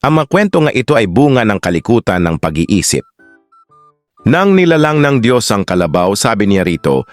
Ang mga kwento nga ito ay bunga ng kalikutan ng pag-iisip. Nang nilalang ng Diyos ang kalabaw, sabi niya rito,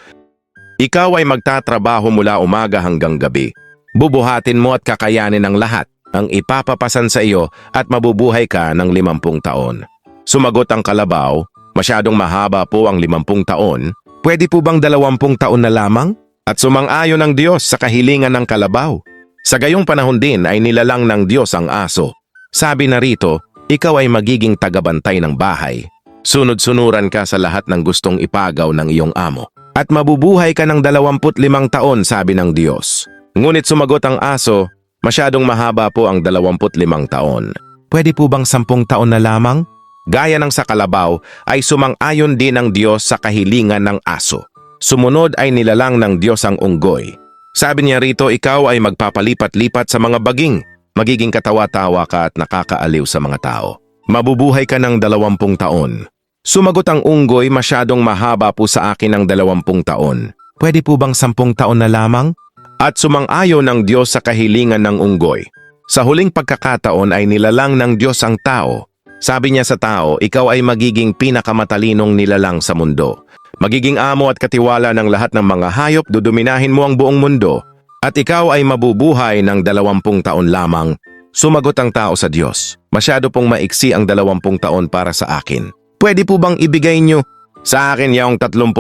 ikaw ay magtatrabaho mula umaga hanggang gabi. Bubuhatin mo at kakayanin ang lahat ang ipapapasan sa iyo at mabubuhay ka ng 50 taon. Sumagot ang kalabaw, masyadong mahaba po ang 50 taon. Pwede po bang 20 taon na lamang? At sumang-ayon ng Diyos sa kahilingan ng kalabaw. Sa gayong panahon din ay nilalang ng Diyos ang aso. Sabi na rito, ikaw ay magiging tagabantay ng bahay. Sunod-sunuran ka sa lahat ng gustong ipagaw ng iyong amo. At mabubuhay ka ng 25 taon, sabi ng Diyos. Ngunit sumagot ang aso, masyadong mahaba po ang 25 taon. Pwede po bang 10 taon na lamang? Gaya ng sa kalabaw ay sumang-ayon din ng Diyos sa kahilingan ng aso. Sumunod ay nilalang ng Diyos ang unggoy. Sabi niya rito, ikaw ay magpapalipat-lipat sa mga baging. Magiging katawa-tawa ka at nakakaaliw sa mga tao. Mabubuhay ka ng 20 taon. Sumagot ang unggoy, masyadong mahaba po sa akin ang 20 taon. Pwede po bang 10 taon na lamang? At sumang-ayon ng Diyos sa kahilingan ng unggoy. Sa huling pagkakataon ay nilalang ng Diyos ang tao. Sabi niya sa tao, ikaw ay magiging pinakamatalinong nilalang sa mundo. Magiging amo at katiwala ng lahat ng mga hayop, duduminahin mo ang buong mundo. At ikaw ay mabubuhay ng 20 taon lamang. Sumagot ang tao sa Diyos, masyado pong maiksi ang 20 taon para sa akin. Pwede po bang ibigay niyo sa akin yung 30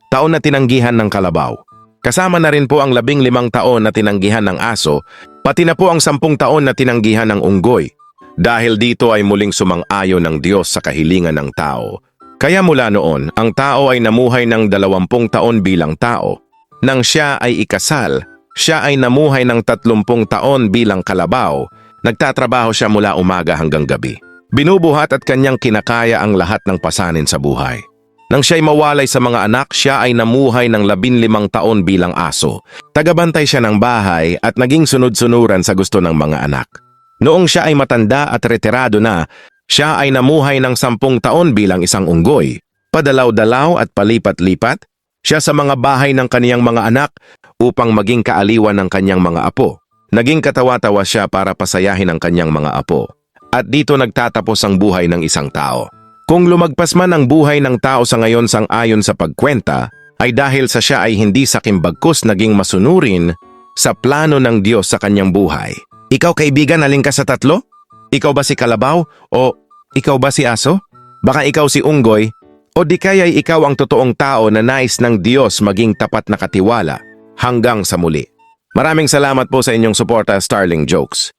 taon na tinanggihan ng kalabaw? Kasama na rin po ang 15 taon na tinanggihan ng aso, pati na po ang 10 taon na tinanggihan ng unggoy. Dahil dito ay muling sumang-ayon ng Diyos sa kahilingan ng tao. Kaya mula noon, ang tao ay namuhay ng 20 taon bilang tao. Nang siya ay ikasal, siya ay namuhay ng 30 taon bilang kalabaw. Nagtatrabaho siya mula umaga hanggang gabi. Binubuhat at kanyang kinakaya ang lahat ng pasanin sa buhay. Nang siya'y mawalay sa mga anak, siya ay namuhay ng 15 taon bilang aso. Tagabantay siya ng bahay at naging sunod-sunuran sa gusto ng mga anak. Noong siya ay matanda at retirado na, siya ay namuhay ng 10 taon bilang isang unggoy. Padalaw-dalaw at palipat-lipat, siya sa mga bahay ng kaniyang mga anak upang maging kaaliwan ng kanyang mga apo. Naging katawa-tawa siya para pasayahin ang kanyang mga apo. At dito nagtatapos ang buhay ng isang tao. Kung lumagpas man ang buhay ng tao sa ngayon sang-ayon sa pagkwenta, ay dahil sa siya ay hindi sakimbagkus naging masunurin sa plano ng Diyos sa kanyang buhay. Ikaw kaibigan, alin ka sa tatlo? Ikaw ba si kalabaw? O ikaw ba si aso? Baka ikaw si unggoy? O di kaya'y ikaw ang totoong tao na nais ng Diyos maging tapat na katiwala hanggang sa muli. Maraming salamat po sa inyong suporta, Starling Jokes.